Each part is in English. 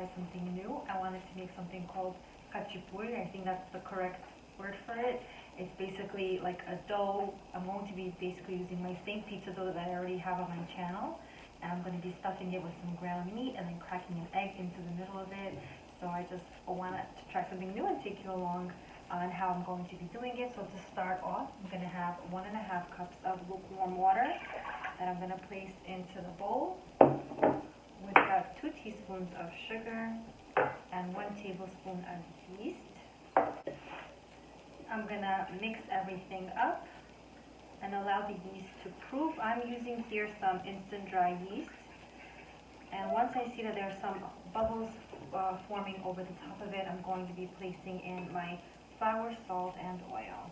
try something new. I wanted to make something called khachapuri. I think that's the correct word for it. It's basically like a dough. I'm going to be basically using my same pizza dough that I already have on my channel. And I'm going to be stuffing it with some ground meat and then cracking an egg into the middle of it. So I just wanted to try something new and take you along on how I'm going to be doing it. So to start off, I'm going to have 1.5 cups of lukewarm water that I'm going to place into the bowl with about 2 teaspoons of sugar and 1 tablespoon of yeast. I'm going to mix everything up and allow the yeast to proof. I'm using here some instant dry yeast. And once I see that there are some bubbles forming over the top of it, I'm going to be placing in my flour, salt, and oil.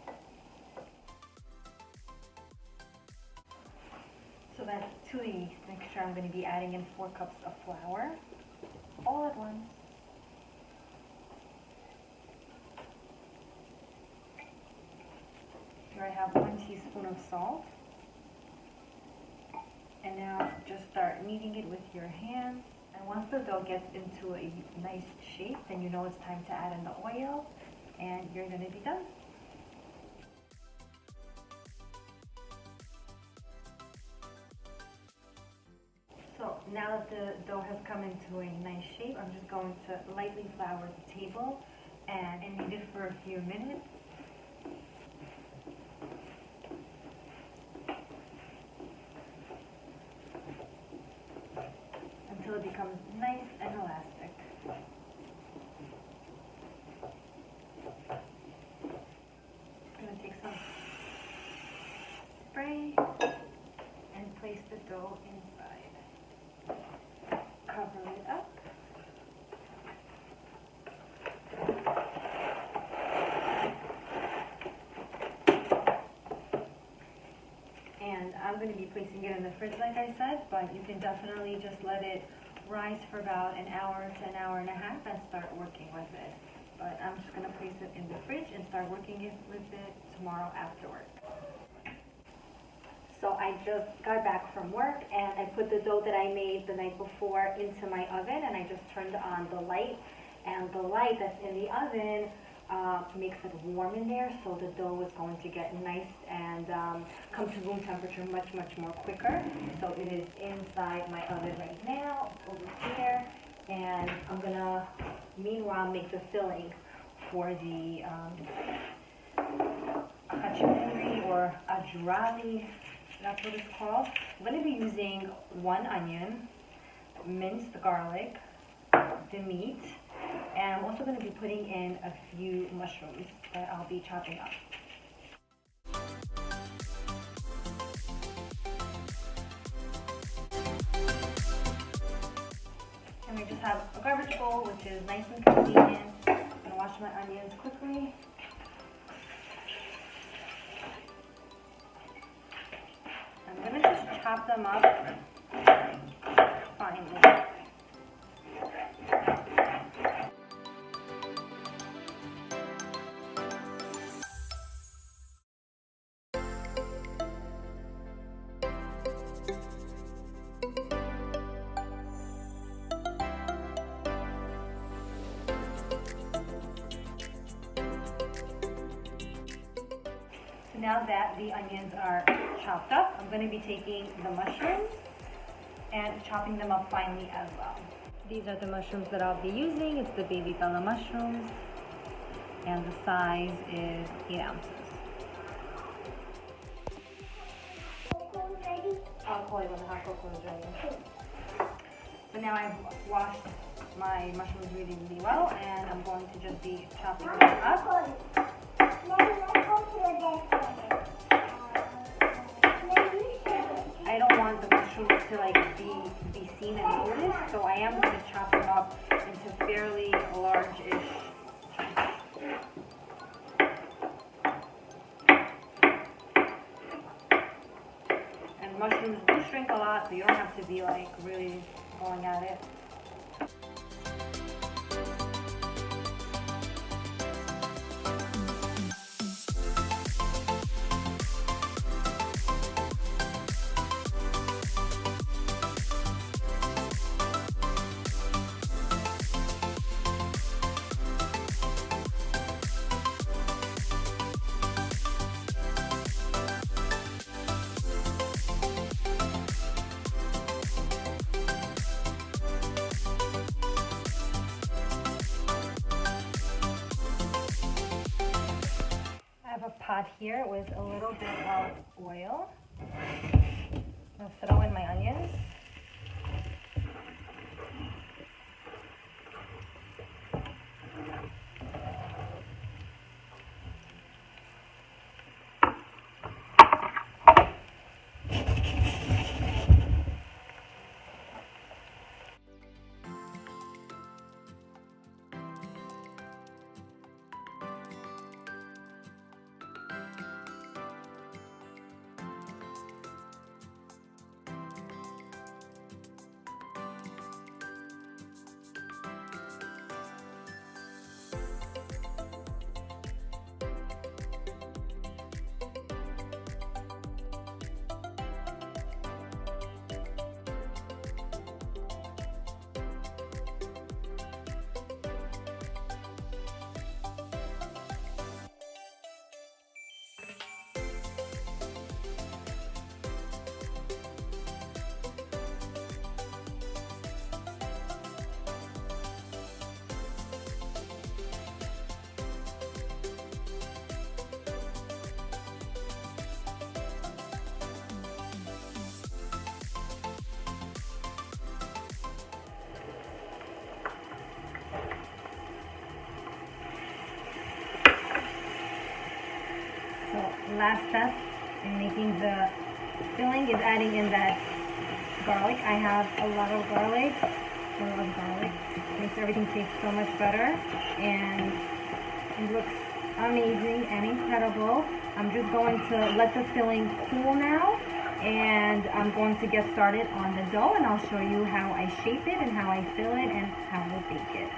So that to the yeast mixture, I'm going to be adding in 4 cups of flour, all at once. Here I have 1 teaspoon of salt. And now just start kneading it with your hands. And once the dough gets into a nice shape, then you know it's time to add in the oil, and you're going to be done. So now that the dough has come into a nice shape, I'm just going to lightly flour the table and knead it for a few minutes. Until it becomes nice and elastic. I'm going to take some spray and place the dough inside. Cover it up. And I'm going to be placing it in the fridge like I said, but you can definitely just let it rise for about an hour to an hour and a half and start working with it. But I'm just going to place it in the fridge and start working with it tomorrow after work. So I just got back from work and I put the dough that I made the night before into my oven, and I just turned on the light, and the light that's in the oven makes it warm in there, so the dough is going to get nice and come to room temperature much more quicker. So it is inside my oven right now, over here, and I'm gonna meanwhile make the filling for the khachapuri or ajrali, that's what it's called. I'm gonna be using 1 onion, minced garlic, the meat, and I'm also going to be putting in a few mushrooms that I'll be chopping up. And I just have a garbage bowl, which is nice and convenient. I'm going to wash my onions quickly. I'm going to just chop them up finely. Now that the onions are chopped up, I'm going to be taking the mushrooms and chopping them up finely as well. These are the mushrooms that I'll be using. It's the baby bella mushrooms, and the size is 8 ounces. I'll call you when the hot cocoa is ready. So now I've washed my mushrooms really well, and I'm going to just be chopping them up. I don't want the mushrooms to be seen and noticed, so I am going to chop them up into fairly large-ish chunks. And mushrooms do shrink a lot, so you don't have to be really going at it. pot here with a little bit of oil. I'll throw in my onions. Last step in making the filling is adding in that garlic. I have a lot of garlic. I love garlic. It makes everything taste so much better, and it looks amazing and incredible. I'm just going to let the filling cool now, and I'm going to get started on the dough, and I'll show you how I shape it and how I fill it and how to bake it.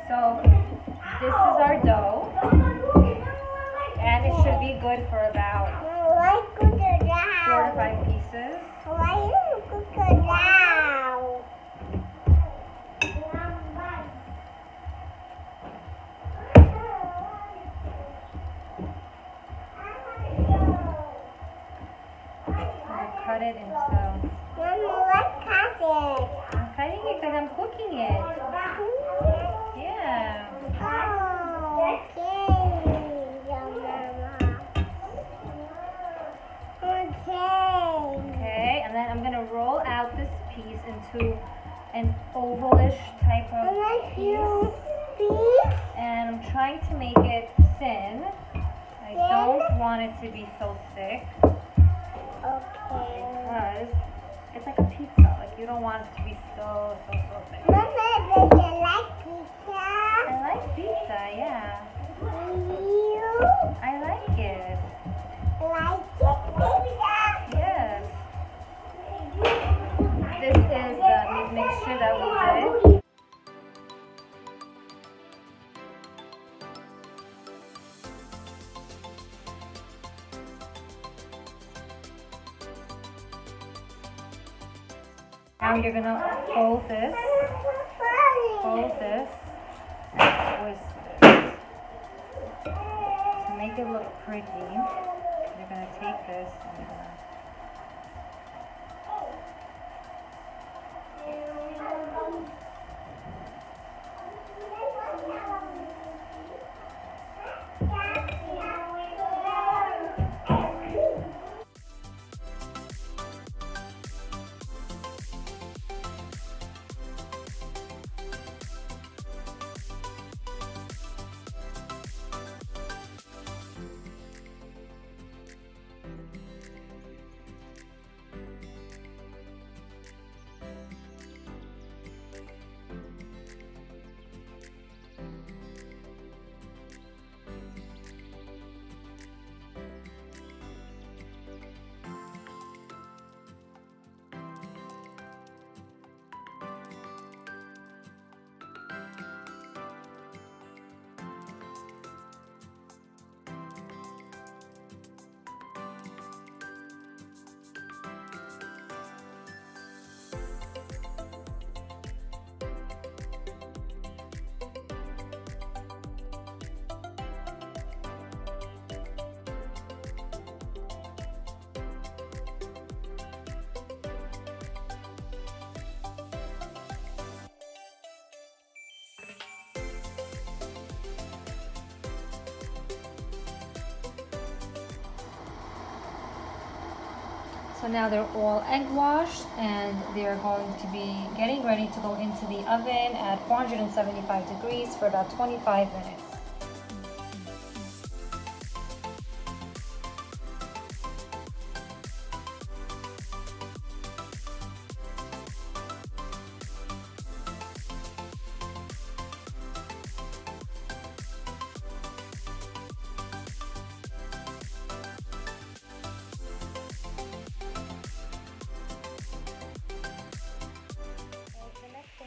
So this is our dough, and it should be good for about 4 to 5 pieces. I'll cut it into... I'm cutting it because I'm cooking it. Yeah. Okay, and then I'm going to roll out this piece into an ovalish type of piece. And I'm trying to make it thin. I don't want it to be so thick. Because it's like a pizza. Like, you don't want it to be so thick. Mama, do you like pizza? I like pizza, yeah. You I like it. like pizza? Yes. This is the mixture that we did. Now you're gonna fold this, and twist this. To make it look pretty, you're gonna take this and you're gonna... So now they're all egg washed and they're going to be getting ready to go into the oven at 475 degrees for about 25 minutes.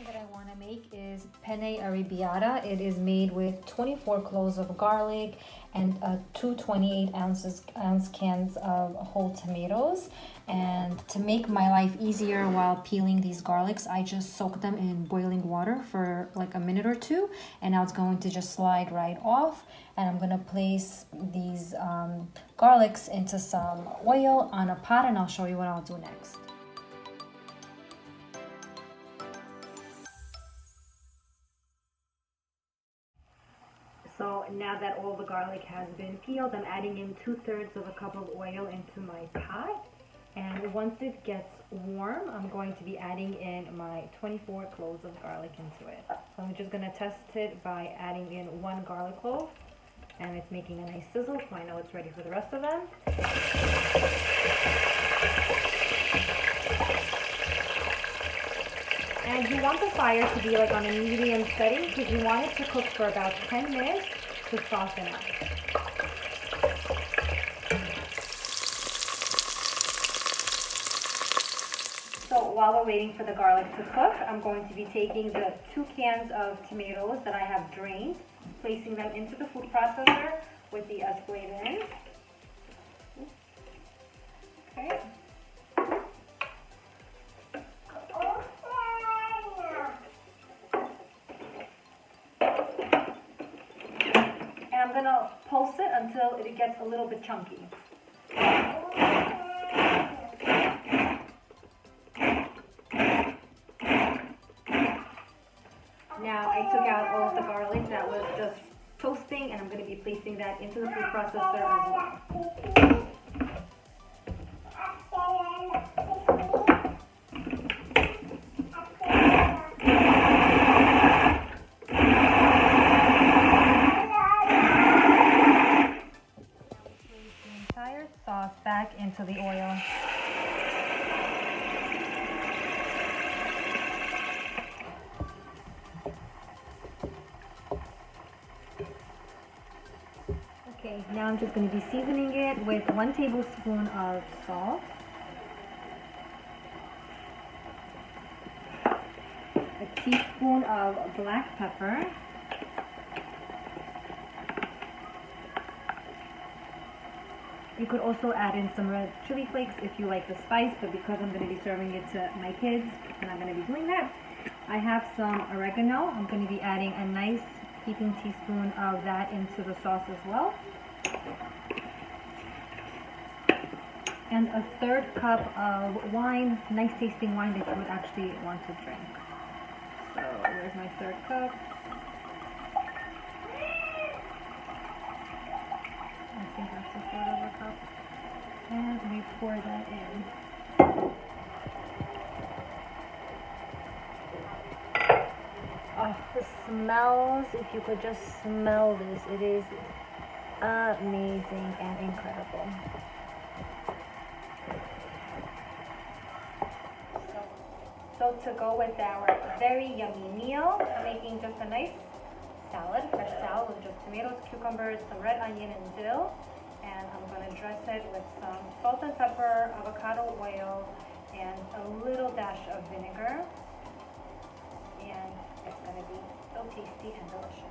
That I want to make is penne arrabbiata. It is made with 24 cloves of garlic and 2 28-ounce cans of whole tomatoes. And to make my life easier while peeling these garlics, I just soak them in boiling water for like a minute or two, and now it's going to just slide right off. And I'm gonna place these garlics into some oil on a pot, and I'll show you what I'll do next. So now that all the garlic has been peeled, I'm adding in 2/3 of a cup of oil into my pot. And once it gets warm, I'm going to be adding in my 24 cloves of garlic into it. So I'm just gonna test it by adding in 1 garlic clove. And it's making a nice sizzle, so I know it's ready for the rest of them. And you want the fire to be like on a medium setting because you want it to cook for about 10 minutes to soften up. So while we're waiting for the garlic to cook, I'm going to be taking the 2 cans of tomatoes that I have drained, placing them into the food processor with the Escalade in. Okay. I'm gonna pulse it until it gets a little bit chunky. Now I took out all of the garlic that was just toasting, and I'm gonna be placing that into the food processor as well. Sauce back into the oil. Okay, now I'm just going to be seasoning it with 1 tablespoon of salt, a teaspoon of black pepper, you could also add in some red chili flakes if you like the spice, but because I'm going to be serving it to my kids, I'm not going to be doing that. I have some oregano. I'm going to be adding a nice heaping teaspoon of that into the sauce as well. And a 1/3 cup of wine, nice tasting wine that you would actually want to drink. So where's my 1/3 cup? I think that's a 1/4 of a cup. And we pour that in. Oh, the smells, if you could just smell this, it is amazing and incredible. So to go with our very yummy meal, I'm making just a nice salad, fresh salad with just tomatoes, cucumbers, some red onion and dill. And I'm going to dress it with some salt and pepper, avocado oil, and a little dash of vinegar. And it's going to be so tasty and delicious.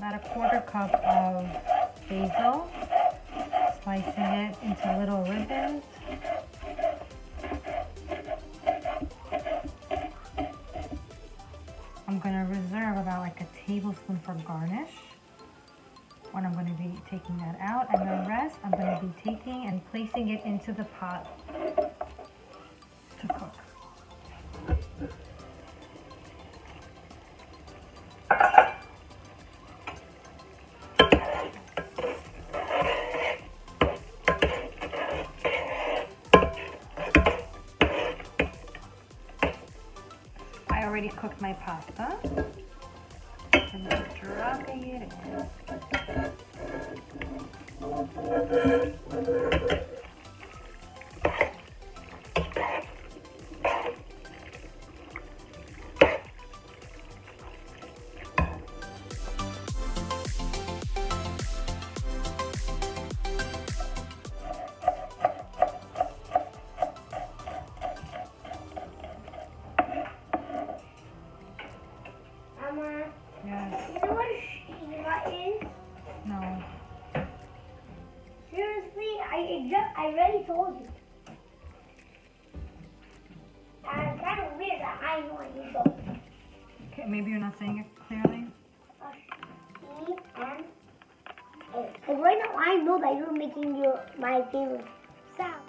about a 1/4 cup of basil, slicing it into little ribbons. I'm gonna reserve about like a tablespoon for garnish when I'm gonna be taking that out, and the rest I'm gonna be taking and placing it into the pot to cook. I already cooked my pasta. I'm just dropping it in. Mama, Yes. you know what Shiva is? No. Seriously, I already told you. And it's kind of weird that I know and you don't. Okay, maybe you're not saying it clearly. E-N-A. Because right now I know that you're making my favorite sound.